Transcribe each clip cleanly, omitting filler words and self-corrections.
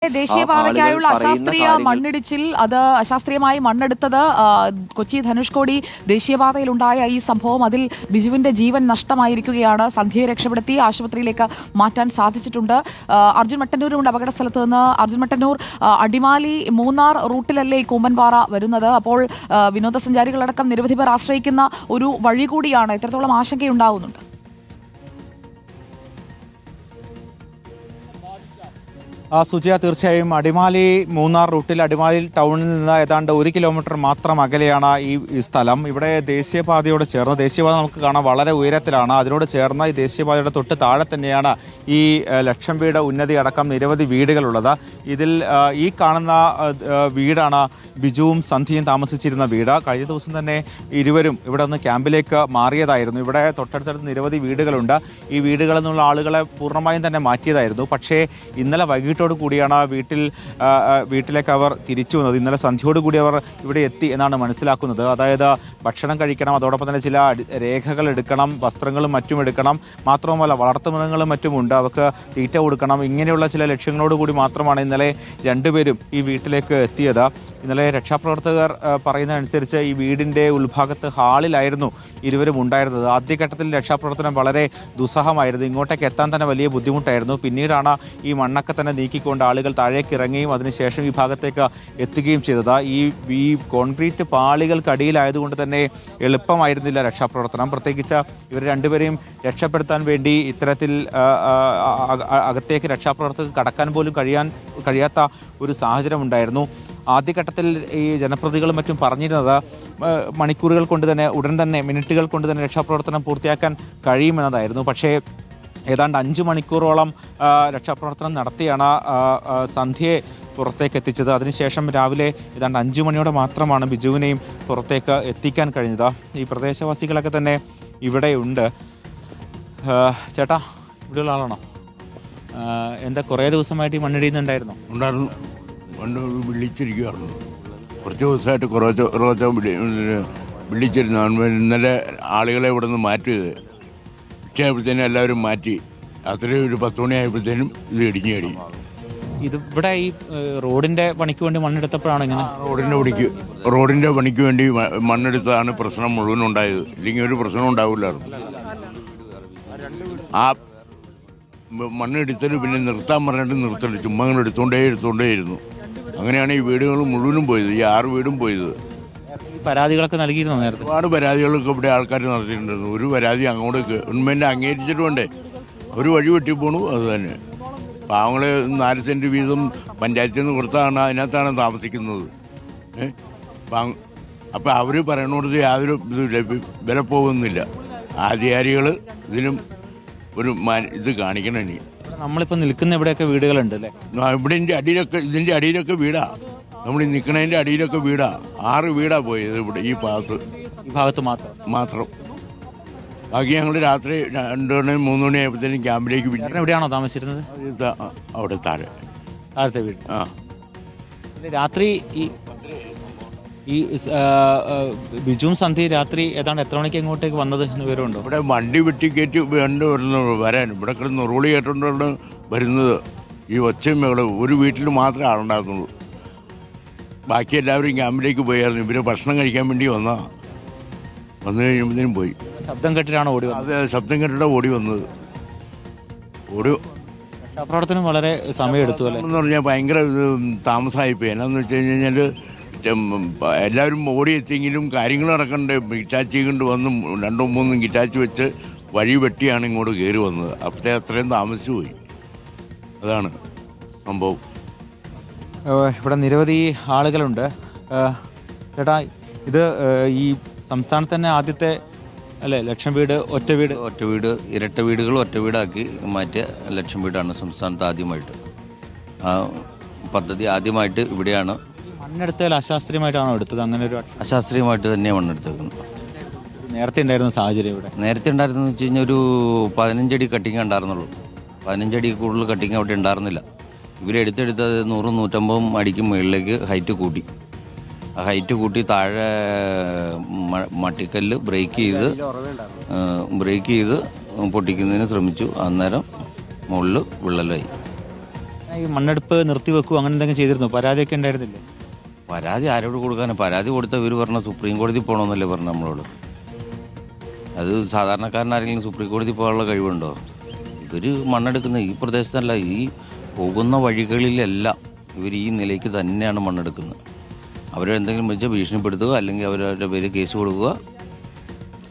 ദേശീയപാതയ്ക്കായുള്ള അശാസ്ത്രീയ മണ്ണിടിച്ചിൽ അത് അശാസ്ത്രീയമായി മണ്ണെടുത്തത് കൊച്ചി ധനുഷ്കോടി ദേശീയപാതയിലുണ്ടായ ഈ സംഭവം അതിൽ ബിജുവിന്റെ ജീവൻ നഷ്ടമായിരിക്കുകയാണ്. സന്ധ്യയെ രക്ഷപ്പെടുത്തി ആശുപത്രിയിലേക്ക് മാറ്റാൻ സാധിച്ചിട്ടുണ്ട്. അർജുൻ മട്ടന്നൂരുണ്ട് അപകട സ്ഥലത്ത് നിന്ന്. അർജുൻ മട്ടന്നൂർ, അടിമാലി മൂന്നാർ റൂട്ടിലല്ലേ ഈ കൂമ്പൻപാറ വരുന്നത്? അപ്പോൾ വിനോദസഞ്ചാരികളടക്കം നിരവധി പേർ ആശ്രയിക്കുന്ന ഒരു വഴി കൂടിയാണ്. എത്രത്തോളം ആശങ്കയുണ്ടാവുന്നുണ്ട്? സുജയ, തീർച്ചയായും അടിമാലി മൂന്നാർ റൂട്ടിൽ അടിമാലി ടൗണിൽ നിന്ന് ഏതാണ്ട് 1 കിലോമീറ്റർ മാത്രം അകലെയാണ് ഈ സ്ഥലം. ഇവിടെ ദേശീയപാതയോട് ചേർന്ന്, ദേശീയപാത നമുക്ക് കാണാം വളരെ ഉയരത്തിലാണ്, അതിനോട് ചേർന്ന് ഈ ദേശീയപാതയുടെ തൊട്ട് താഴെ തന്നെയാണ് ഈ ലക്ഷം വീട് ഉന്നതി അടക്കം നിരവധി വീടുകളുള്ളത്. ഇതിൽ ഈ കാണുന്ന വീടാണ് ബിജുവും സന്ധ്യയും താമസിച്ചിരുന്ന വീട്. കഴിഞ്ഞ ദിവസം തന്നെ ഇരുവരും ഇവിടെ നിന്ന് ക്യാമ്പിലേക്ക് മാറിയതായിരുന്നു. ഇവിടെ തൊട്ടടുത്തടുത്ത് നിരവധി വീടുകളുണ്ട്. ഈ വീടുകളിൽ നിന്നുള്ള ആളുകളെ പൂർണ്ണമായും തന്നെ മാറ്റിയതായിരുന്നു. പക്ഷേ ഇന്നലെ വൈകിട്ട് കൂടിയാണ് വീട്ടിലേക്ക് അവർ തിരിച്ചു വന്നത്. ഇന്നലെ സന്ധ്യയോടുകൂടി അവർ ഇവിടെ എത്തി എന്നാണ് മനസ്സിലാക്കുന്നത്. അതായത് ഭക്ഷണം കഴിക്കണം, അതോടൊപ്പം തന്നെ ചില രേഖകൾ എടുക്കണം, വസ്ത്രങ്ങളും മറ്റും എടുക്കണം, മാത്രവുമല്ല വളർത്തുമൃഗങ്ങളും മറ്റുമുണ്ട്, അവർക്ക് തീറ്റ കൊടുക്കണം. ഇങ്ങനെയുള്ള ചില ലക്ഷ്യങ്ങളോടുകൂടി മാത്രമാണ് ഇന്നലെ രണ്ടുപേരും ഈ വീട്ടിലേക്ക് എത്തിയത്. ഇന്നലെ രക്ഷാപ്രവർത്തകർ പറയുന്നതനുസരിച്ച് ഈ വീടിന്റെ ഉൾഭാഗത്ത് ഹാളിലായിരുന്നു ഇരുവരും ഉണ്ടായിരുന്നത്. ആദ്യഘട്ടത്തിൽ രക്ഷാപ്രവർത്തനം വളരെ ദുസ്സഹമായിരുന്നു. ഇങ്ങോട്ടേക്ക് എത്താൻ തന്നെ വലിയ ബുദ്ധിമുട്ടായിരുന്നു. പിന്നീടാണ് ഈ മണ്ണൊക്കെ തന്നെ നീക്കിക്കൊണ്ട് ആളുകൾ താഴേക്ക് ഇറങ്ങുകയും അതിനുശേഷം ഈ ഭാഗത്തേക്ക് എത്തുകയും ചെയ്തത്. ഈ കോൺക്രീറ്റ് പാളികൾക്കടിയിലായതുകൊണ്ട് തന്നെ എളുപ്പമായിരുന്നില്ല രക്ഷാപ്രവർത്തനം. പ്രത്യേകിച്ച് ഇവർ രണ്ടുപേരെയും രക്ഷപ്പെടുത്താൻ വേണ്ടി ഇത്തരത്തിൽ അകത്തേക്ക് രക്ഷാപ്രവർത്തകർക്ക് കടക്കാൻ പോലും കഴിയാത്ത ഒരു സാഹചര്യം ഉണ്ടായിരുന്നു. ആദ്യഘട്ടത്തിൽ ഈ ജനപ്രതിനിധികളും മറ്റും പറഞ്ഞിരുന്നത് മണിക്കൂറുകൾ കൊണ്ട് തന്നെ, ഉടൻ തന്നെ, മിനിറ്റുകൾ കൊണ്ട് തന്നെ രക്ഷാപ്രവർത്തനം പൂർത്തിയാക്കാൻ കഴിയുമെന്നതായിരുന്നു. പക്ഷേ ഏതാണ്ട് 5 മണിക്കൂറോളം രക്ഷാപ്രവർത്തനം നടത്തിയാണ് സന്ധ്യയെ പുറത്തേക്ക് എത്തിച്ചത്. അതിനുശേഷം രാവിലെ ഏതാണ്ട് 5 മണിയോടെ മാത്രമാണ് ബിജുവിനെയും പുറത്തേക്ക് എത്തിക്കാൻ കഴിഞ്ഞത്. ഈ പ്രദേശവാസികളൊക്കെ തന്നെ ഇവിടെയുണ്ട്. ചേട്ടാ, ഇവിടെയുള്ള ആളാണോ? എന്താ കുറേ ദിവസമായിട്ട് ഈ മണ്ണിടിയുന്നുണ്ടായിരുന്നോ? ഉണ്ടായിരുന്നു. വിളിച്ചിരിക്കുകയായിരുന്നു. കുറച്ച് ദിവസമായിട്ട് കുറച്ച് വിളിച്ചിരുന്നു. ഇന്നലെ ആളുകളെ ഇവിടെ നിന്ന് മാറ്റിയത് ഉച്ചയായപ്പോഴത്തേനും എല്ലാവരും മാറ്റി. അത്രയും ഒരു 10 മണിയായപ്പോഴത്തേനും ഇത് ഇടിഞ്ഞു കഴിയും. ഇത് ഇവിടെ ഈ റോഡിന്റെ പണിക്ക് വേണ്ടി മണ്ണെടുത്തപ്പോഴാണ് ഇങ്ങനെ? റോഡിന്റെ പണിക്ക് വേണ്ടി മണ്ണെടുത്തതാണ് പ്രശ്നം മുഴുവൻ ഉണ്ടായത്. ഇല്ലെങ്കിൽ ഒരു പ്രശ്നം ഉണ്ടാവില്ലായിരുന്നു. ആ മണ്ണെടുത്തത് പിന്നെ നിർത്താൻ പറഞ്ഞിട്ട് നിർത്തല്, ചുമ്മാ എടുത്തോണ്ടേയിരുന്നു. അങ്ങനെയാണ് ഈ വീടുകൾ മുഴുവനും പോയത്, ഈ 6 വീടും പോയത്. പരാതികളൊക്കെ നൽകിയിരുന്നു നേരത്തെ? ഒരുപാട് പരാതികളൊക്കെ ഇവിടെ ആൾക്കാർ നടത്തിയിട്ടുണ്ടായിരുന്നു. ഒരു പരാതി അങ്ങോട്ട് ഗവൺമെന്റ് അംഗീകരിച്ചിട്ട് വേണ്ടേ? ഒരു വഴി വെട്ടി പോണു. അത് തന്നെ പാവങ്ങളെ 4 സെന്റ് വീതം പഞ്ചായത്തിൽ നിന്ന് കൊടുത്താണ് അതിനകത്താണ് താമസിക്കുന്നത്. അപ്പം അവർ പറയണോടത്ത് യാതൊരു വില പോകുന്നില്ല. അധികാരികൾ ഇതിനും ഒരു ഇത് കാണിക്കണം. ഇനി നമ്മളിപ്പോൾ നിൽക്കുന്ന ഇവിടെയൊക്കെ വീടുകളുണ്ട് അല്ലേ? ഇവിടെ ഇതിന്റെ അടിയിലൊക്കെ വീടാ. നമ്മൾ നിൽക്കണതിന്റെ അടിയിലൊക്കെ വീടാ. 6 വീടാ പോയത് ഇവിടെ ഈ ഭാഗത്ത് മാത്രം. ബാക്കി ഞങ്ങൾ രാത്രി 2 മണി 3 മണി ആയപ്പോഴത്തേനും ക്യാമ്പിലേക്ക് വിട്ടു. എവിടെയാണോ താമസിച്ചിരുന്നത്? അവിടെ താഴത്തെ വീട്. രാത്രി ഈ ബിജുവും സന്ധ്യ രാത്രി ഏതാണ്ട് എത്ര മണിക്ക് എങ്ങോട്ടേക്ക് വന്നത് എന്ന് വിവരമുണ്ടോ? ഇവിടെ വണ്ടി വെട്ടിക്കയറ്റി വരാൻ ഇവിടെ കിടന്ന് റോളി കേട്ടോണ്ടാണ് വരുന്നത്. ഈ ഒച്ചയും മകളും ഒരു വീട്ടിൽ മാത്രമേ ആളുണ്ടാകുന്നുള്ളൂ. ബാക്കി എല്ലാവരും ക്യാമ്പിലേക്ക് പോയായിരുന്നു. ഇവര് ഭക്ഷണം കഴിക്കാൻ വേണ്ടി വന്നു കഴിയുമ്പോഴത്തേനും പോയി. ശബ്ദം കേട്ടിട്ടാണ് ഓടി വന്നത്? അതെ, ശബ്ദം കേട്ടിട്ടാണ് ഓടി വന്നത്. രക്ഷാപ്രവർത്തനം വളരെ സമയമെടുത്തു അല്ലേ? എന്ന് പറഞ്ഞാൽ ഭയങ്കര താമസമായിപ്പോയി. എന്നാന്ന് വെച്ച് കഴിഞ്ഞാൽ എല്ലാവരും ഓടി എത്തിയെങ്കിലും കാര്യങ്ങൾ നടക്കണ്ടേ. ഗിറ്റാച്ചി കൊണ്ട് വന്നും 2 3 ഗിറ്റാച്ചി വെച്ച് വഴി വെട്ടിയാണ് ഇങ്ങോട്ട് കയറി വന്നത്. അപ്പോഴത്തെ അത്രയും താമസിച്ചു പോയി. അതാണ് സംഭവം. ഇവിടെ നിരവധി ആളുകളുണ്ട്. ചേട്ടാ, ഇത് ഈ സംസ്ഥാനത്ത് തന്നെ ആദ്യത്തെ അല്ലേ ലക്ഷം വീട് ഒറ്റ വീട് ഇരട്ട വീടുകൾ ഒറ്റ വീടാക്കി മാറ്റിയ ലക്ഷം വീടാണ് സംസ്ഥാനത്ത് ആദ്യമായിട്ട്. ആ പദ്ധതി ആദ്യമായിട്ട് ഇവിടെയാണ്. മണ്ണെടുത്തതിൽ അശാസ്ത്രീയമായിട്ടാണോ എടുത്തത്? അങ്ങനെ ഒരു അശാസ്ത്രീയമായിട്ട് തന്നെയാണ് മണ്ണെടുത്തേക്കുന്നത്. നേരത്തെ ഉണ്ടായിരുന്ന സാഹചര്യം ഇവിടെ? നേരത്തെ ഉണ്ടായിരുന്നെന്ന് വെച്ച് കഴിഞ്ഞാൽ ഒരു 15 അടി കട്ടിങ് ഉണ്ടായിരുന്നുള്ളൂ. 15 അടി കൂടുതൽ കട്ടിങ് അവിടെ ഉണ്ടായിരുന്നില്ല. ഇവരെടുത്തെടുത്ത് 100-150 അടിക്ക് മുകളിലേക്ക് ഹൈറ്റ് കൂട്ടി. ആ ഹൈറ്റ് കൂട്ടി താഴെ മട്ടിക്കല്ല് ബ്രേക്ക് ചെയ്ത് പൊട്ടിക്കുന്നതിന് ശ്രമിച്ചു. അന്നേരം മുകളിൽ വിള്ളലായി. ഈ മണ്ണെടുപ്പ് നിർത്തിവെക്കുക അങ്ങനെ എന്തെങ്കിലും ചെയ്തിരുന്നു? പരാതിയൊക്കെ ഉണ്ടായിരുന്നില്ലേ? പരാതി ആരോട് കൊടുക്കാനും? പരാതി കൊടുത്ത ഇവർ പറഞ്ഞ സുപ്രീം കോടതി പോകണമെന്നല്ലേ പറഞ്ഞു നമ്മളോട്. അത് സാധാരണക്കാരനാരെങ്കിലും സുപ്രീം കോടതി പോകാനുള്ള കഴിവുണ്ടോ? ഇവർ മണ്ണെടുക്കുന്ന ഈ പ്രദേശത്തല്ല, ഈ പോകുന്ന വഴികളിലെല്ലാം ഇവർ ഈ നിലയ്ക്ക് തന്നെയാണ് മണ്ണെടുക്കുന്നത്. അവരെന്തെങ്കിലും വെച്ച് ഭീഷണിപ്പെടുത്തുക, അല്ലെങ്കിൽ അവരുടെ പേര് കേസ് കൊടുക്കുക,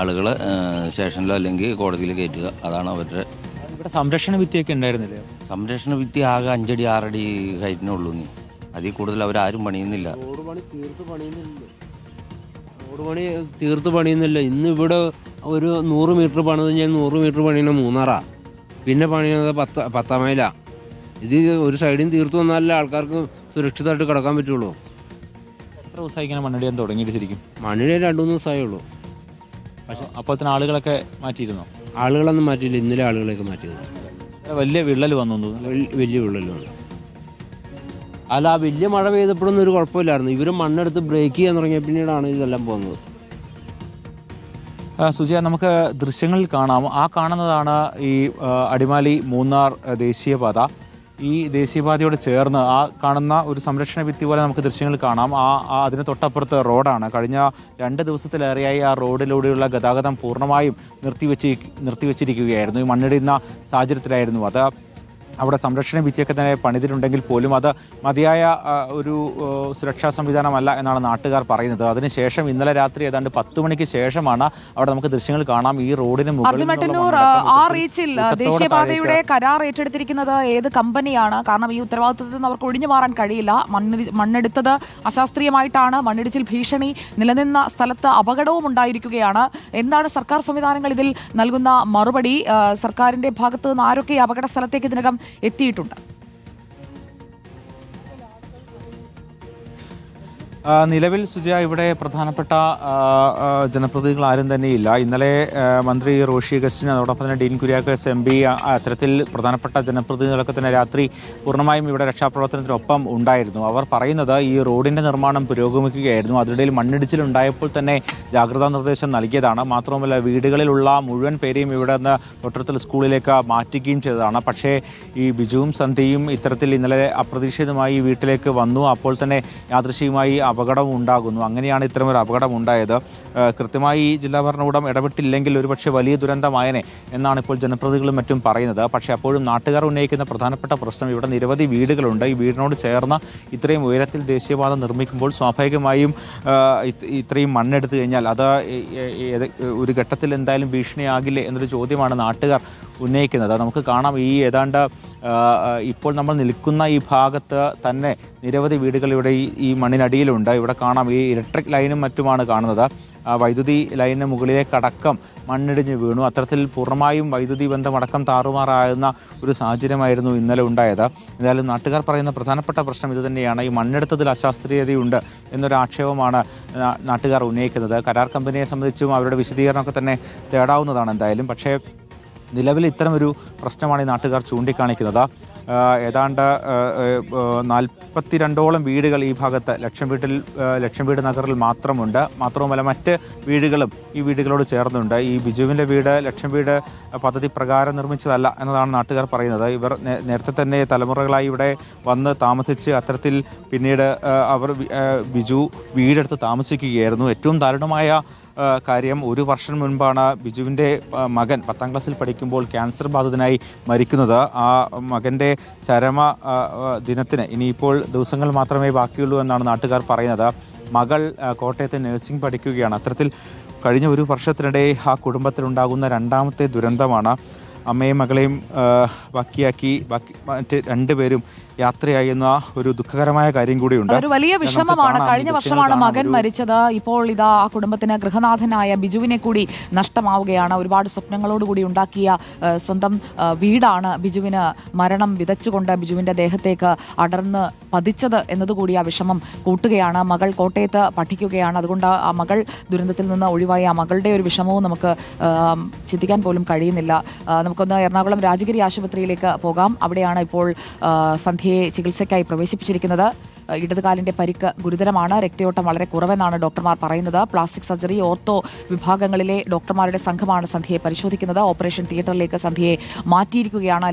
ആളുകളെ സ്റ്റേഷനിലോ അല്ലെങ്കിൽ കോടതിയിൽ കയറ്റുക. അതാണ് അവരുടെ. ഇവിടെ സംരക്ഷണ ഭിത്തിയൊക്കെ ഉണ്ടായിരുന്നില്ലേ? സംരക്ഷണ ഭിത്തി ആകെ 5 അടി 6 അടി ഹൈറ്റിനുള്ളൂ. നീ അതിൽ കൂടുതൽ അവരാരും പണിയുന്നില്ല. റോഡ് പണി തീർത്ത് പണിയുന്നില്ല. ഇന്ന് ഇവിടെ ഒരു 100 മീറ്റർ പണിത് ഞാൻ 100 മീറ്റർ പണിയുന്ന മൂന്നാറാ, പിന്നെ പണിയുന്നത് 10 മൈലാ. ഇത് ഒരു സൈഡിൽ തീർത്തു വന്നാലേ ആൾക്കാർക്ക് സുരക്ഷിതമായിട്ട് കിടക്കാൻ പറ്റുള്ളൂ. എത്ര ദിവസമായി ഇങ്ങനെ മണ്ണിടിയാൻ തുടങ്ങിയിട്ട് ശരിക്കും? മണ്ണിടെ 2-3 ദിവസമായേ ഉള്ളൂ. പക്ഷെ അപ്പോൾ തന്നെ ആളുകളൊക്കെ മാറ്റിയിരുന്നോ? ആളുകളൊന്നും മാറ്റിയില്ല, ഇന്നലെ ആളുകളെയൊക്കെ മാറ്റിയത്. വലിയ വിള്ളൽ വന്നു തോന്നുന്നു. വലിയ വിള്ളലാണ്. അല്ല, ആ വലിയ മഴ പെയ്തപ്പോഴൊന്നും ഒരു കുഴപ്പമില്ലായിരുന്നു. ഇവർ മണ്ണെടുത്ത് ബ്രേക്ക് ചെയ്യാൻ തുടങ്ങിയ പിന്നീടാണ് ഇതെല്ലാം പോകുന്നത്. സുജയ, നമുക്ക് ദൃശ്യങ്ങളിൽ കാണാം. ആ കാണുന്നതാണ് ഈ അടിമാലി മൂന്നാർ ദേശീയപാത. ഈ ദേശീയപാതയോട് ചേർന്ന് ആ കാണുന്ന ഒരു സംരക്ഷണ ഭിത്തി പോലെ നമുക്ക് ദൃശ്യങ്ങൾ കാണാം. അതിന് തൊട്ടപ്പുറത്ത് റോഡാണ്. കഴിഞ്ഞ 2 ദിവസത്തിലേറെയായി ആ റോഡിലൂടെയുള്ള ഗതാഗതം പൂർണ്ണമായും നിർത്തിവെച്ചിരിക്കുകയായിരുന്നു. ഈ മണ്ണിടുന്ന സാഹചര്യത്തിലായിരുന്നു അത്. അവിടെ സംരക്ഷണ ഭിത്തിയൊക്കെ തന്നെ പണിതിട്ടുണ്ടെങ്കിൽ പോലും അത് മതിയായ ഒരു സുരക്ഷാ സംവിധാനമല്ല എന്നാണ് നാട്ടുകാർ പറയുന്നത്. അതിനുശേഷം ഇന്നലെ രാത്രി ഏതാണ്ട് 10 മണിക്ക് ശേഷമാണ് അവിടെ നമുക്ക് ദൃശ്യങ്ങൾ കാണാം. ഈ റോഡിന് മുകളിൽ ദേശീയപാതയുടെ കരാർ ഏറ്റെടുത്തിരിക്കുന്നത് ഏത് കമ്പനിയാണ്? കാരണം ഈ ഉത്തരവാദിത്തത്തിൽ നിന്ന് അവർക്ക് ഒഴിഞ്ഞു മാറാൻ കഴിയില്ല. മണ്ണെടുത്തത് അശാസ്ത്രീയമായിട്ടാണ്. മണ്ണിടിച്ചിൽ ഭീഷണി നിലനിന്ന സ്ഥലത്ത് അപകടവും ഉണ്ടായിരിക്കുകയാണ്. എന്താണ് സർക്കാർ സംവിധാനങ്ങൾ ഇതിൽ നൽകുന്ന മറുപടി? സർക്കാരിന്റെ ഭാഗത്ത് നിന്ന് ആരൊക്കെ അപകട സ്ഥലത്തേക്ക് ഇതിനകം എത്തിയിട്ടുണ്ട്? നിലവിൽ സുജയ ഇവിടെ പ്രധാനപ്പെട്ട ജനപ്രതിനിധികൾ ആരും തന്നെയില്ല. ഇന്നലെ മന്ത്രി റോഷി അഗസ്റ്റിൻ, അതോടൊപ്പം തന്നെ ഡീൻ കുര്യാക്കോസ് MP, അത്തരത്തിൽ പ്രധാനപ്പെട്ട ജനപ്രതിനിധികളൊക്കെ തന്നെ രാത്രി പൂർണ്ണമായും ഇവിടെ രക്ഷാപ്രവർത്തനത്തിനൊപ്പം ഉണ്ടായിരുന്നു. അവർ പറയുന്നത് ഈ റോഡിന്റെ നിർമ്മാണം പുരോഗമിക്കുകയായിരുന്നു. അതിനിടയിൽ മണ്ണിടിച്ചിലുണ്ടായപ്പോൾ തന്നെ ജാഗ്രതാ നിർദ്ദേശം നൽകിയതാണ്. മാത്രമല്ല വീടുകളിലുള്ള മുഴുവൻ പേരെയും ഇവിടെ നിന്ന് തൊട്ടടുത്തുള്ള സ്കൂളിലേക്ക് മാറ്റുകയും ചെയ്തതാണ്. പക്ഷേ ഈ ബിജുവും സന്ധ്യയും ഇത്തരത്തിൽ ഇന്നലെ അപ്രതീക്ഷിതമായി വീട്ടിലേക്ക് വന്നു. അപ്പോൾ തന്നെ യാദൃശ്ചികമായി അപകടം ഉണ്ടാകുന്നു. അങ്ങനെയാണ് ഇത്തരമൊരു അപകടം ഉണ്ടായത്. കൃത്യമായി ജില്ലാ ഭരണകൂടം ഇടപെട്ടില്ലെങ്കിൽ ഒരുപക്ഷെ വലിയ ദുരന്തമായനെ എന്നാണ് ഇപ്പോൾ ജനപ്രതിനിധികളും മറ്റും പറയുന്നത്. പക്ഷേ അപ്പോഴും നാട്ടുകാർ ഉന്നയിക്കുന്ന പ്രധാനപ്പെട്ട പ്രശ്നം, ഇവിടെ നിരവധി വീടുകളുണ്ട്. ഈ വീടിനോട് ചേർന്ന് ഇത്രയും ഉയരത്തിൽ ദേശീയപാത നിർമ്മിക്കുമ്പോൾ സ്വാഭാവികമായും ഇത്രയും മണ്ണെടുത്തു കഴിഞ്ഞാൽ അത് ഒരു ഘട്ടത്തിൽ എന്തായാലും ഭീഷണിയാകില്ലേ എന്നൊരു ചോദ്യമാണ് നാട്ടുകാർ ഉന്നയിക്കുന്നത്. നമുക്ക് കാണാം, ഈ ഏതാണ്ട് ഇപ്പോൾ നമ്മൾ നിൽക്കുന്ന ഈ ഭാഗത്ത് തന്നെ നിരവധി വീടുകൾ ഇവിടെ ഈ മണ്ണിനടിയിലുണ്ട്. ഇവിടെ കാണാം, ഈ ഇലക്ട്രിക് ലൈനും മറ്റുമാണ് കാണുന്നത്. വൈദ്യുതി ലൈനിന് മുകളിലേക്കടക്കം മണ്ണിടിഞ്ഞ് വീണു. അത്തരത്തിൽ പൂർണ്ണമായും വൈദ്യുതി ബന്ധമടക്കം താറുമാറാകുന്ന ഒരു സാഹചര്യമായിരുന്നു ഇന്നലെ ഉണ്ടായത്. എന്തായാലും നാട്ടുകാർ പറയുന്ന പ്രധാനപ്പെട്ട പ്രശ്നം ഇതുതന്നെയാണ്. ഈ മണ്ണെടുത്തതിൽ അശാസ്ത്രീയതയുണ്ട് എന്നൊരു ആക്ഷേപമാണ് നാട്ടുകാർ ഉന്നയിക്കുന്നത്. കരാർ കമ്പനിയെ സംബന്ധിച്ചും അവരുടെ വിശദീകരണമൊക്കെ തന്നെ തേടാവുന്നതാണ് എന്തായാലും. പക്ഷേ നിലവിൽ ഇത്തരമൊരു പ്രശ്നമാണ് ഈ നാട്ടുകാർ ചൂണ്ടിക്കാണിക്കുന്നത്. ഏതാണ്ട് 42ഓളം വീടുകൾ ഈ ഭാഗത്ത് ലക്ഷം വീട് നഗറിൽ മാത്രമുണ്ട്. മാത്രവുമല്ല മറ്റ് വീടുകളും ഈ വീടുകളോട് ചേർന്നുണ്ട്. ഈ ബിജുവിൻ്റെ വീട് ലക്ഷം വീട് പദ്ധതി പ്രകാരം നിർമ്മിച്ചതല്ല എന്നതാണ് നാട്ടുകാർ പറയുന്നത്. ഇവർ നേരത്തെ തന്നെ തലമുറകളായി ഇവിടെ വന്ന് താമസിച്ച് അത്തരത്തിൽ പിന്നീട് അവർ ബിജു വീടെടുത്ത് താമസിക്കുകയായിരുന്നു. ഏറ്റവും ദാരുണമായ കാര്യം, 1 വർഷം മുൻപാണ് ബിജുവിൻ്റെ മകൻ 10ാം ക്ലാസ്സിൽ പഠിക്കുമ്പോൾ ക്യാൻസർ ബാധിതനായി മരിക്കുന്നത്. ആ മകൻ്റെ ചരമ ദിനത്തിന് ഇനിയിപ്പോൾ ദിവസങ്ങൾ മാത്രമേ ബാക്കിയുള്ളൂ എന്നാണ് നാട്ടുകാർ പറയുന്നത്. മകൾ കോട്ടയത്ത് നഴ്സിംഗ് പഠിക്കുകയാണ്. അത്തരത്തിൽ കഴിഞ്ഞ 1 വർഷത്തിനിടെ ആ കുടുംബത്തിലുണ്ടാകുന്ന 2ാമത്തെ ദുരന്തമാണ്. അമ്മയും മകളെയും ബാക്കി മറ്റ് 2 പേരും യാത്രയായി എന്ന ഒരു ദുഃഖകരമായ കാര്യം കൂടിയുണ്ട്. ഒരു വലിയ വിഷമമാണ്. കഴിഞ്ഞ വർഷമാണ് മകൻ മരിച്ചത്. ഇപ്പോൾ ഇതാ ആ കുടുംബത്തിന് ഗൃഹനാഥനായ ബിജുവിനെ കൂടി നഷ്ടമാവുകയാണ്. ഒരുപാട് സ്വപ്നങ്ങളോടുകൂടി ഉണ്ടാക്കിയ സ്വന്തം വീടാണ് ബിജുവിന് മരണം വിതച്ചുകൊണ്ട് ബിജുവിന്റെ ദേഹത്തേക്ക് അടർന്ന് പതിച്ചത് എന്നതുകൂടി ആ വിഷമം കൂട്ടുകയാണ്. മകൾ കോട്ടയത്ത് പഠിക്കുകയാണ്. അതുകൊണ്ട് ആ മകൾ ദുരന്തത്തിൽ നിന്ന് ഒഴിവായി ആ മകളുടെ ഒരു വിഷമവും നമുക്ക് ചിന്തിക്കാൻ പോലും കഴിയുന്നില്ല. നമുക്കൊന്ന് എറണാകുളം രാജഗിരി ആശുപത്രിയിലേക്ക് പോകാം. അവിടെയാണ് ഇപ്പോൾ സന്ധ്യയെ ചികിത്സയ്ക്കായി പ്രവേശിപ്പിച്ചിരിക്കുന്നത്. ഇടതുകാലിന്റെ പരിക്ക് ഗുരുതരമാണ്. രക്തയോട്ടം വളരെ കുറവെന്നാണ് ഡോക്ടർമാർ പറയുന്നത്. പ്ലാസ്റ്റിക് സർജറി, ഓർത്തോ വിഭാഗങ്ങളിലെ ഡോക്ടർമാരുടെ സംഘമാണ് സന്ധ്യയെ പരിശോധിക്കുന്നത്. ഓപ്പറേഷൻ തിയേറ്ററിലേക്ക് സന്ധ്യയെ മാറ്റിയിരിക്കുകയാണ്.